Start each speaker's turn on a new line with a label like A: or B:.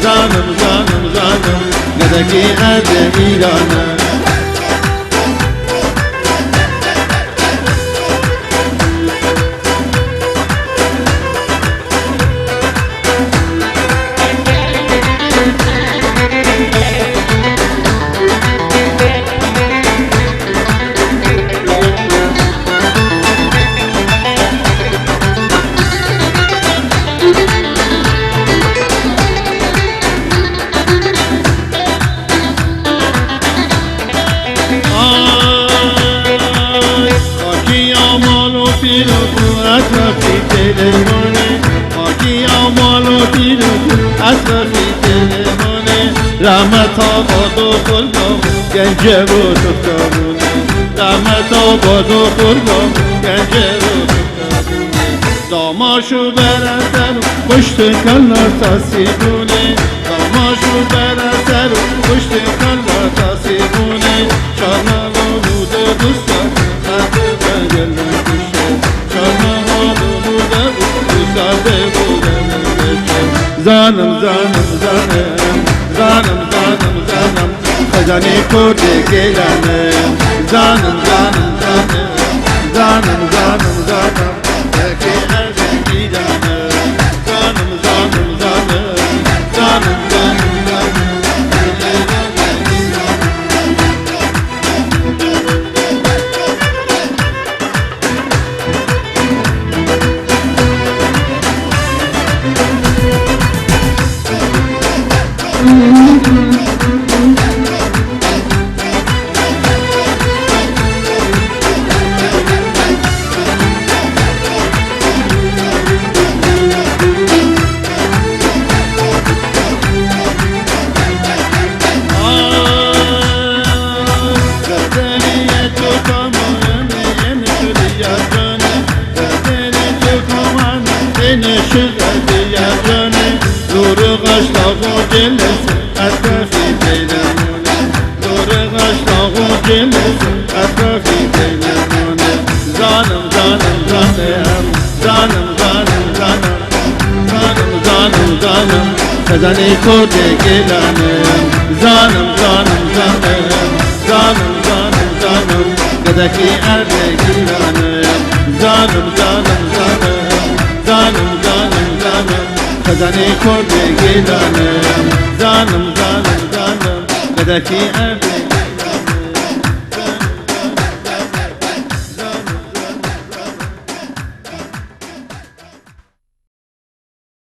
A: Zanım جانم گدکی ارد ایرانم اطرافی دلمانه خاکی آمال و پیروز اطرافی دلمانه رحمت آباد و خلقام گنجه و تفتامونه رحمت آباد و خلقام گنجه و تفتامونه داماشو برسر و پشت کلا تاسیبونه داماشو برسر و پشت کلا تاسیبونه شانا و نود دوستان خط بگل زانم زانم زانم زانم زانم زانم خزانه کرده گلانم زانم زانم زانم زانم زانم زانم که ارد ایرانم زانم زانم زانم زانم زانم دور قشلاق و جلس اطرافی دیلمونه دور قشلاق و جلس اطرافی دیلمونه زانم زانم زانم زانم زانم زانم زانم زانم زانم خزانه کرده گلانم زانم زانم زانم زانم زانم زانم گدکی ارد گیرانم زانم زانم زانم زانم زانم زانم خزانه کرده گیلانم زانم زانم زانم گدکی ارد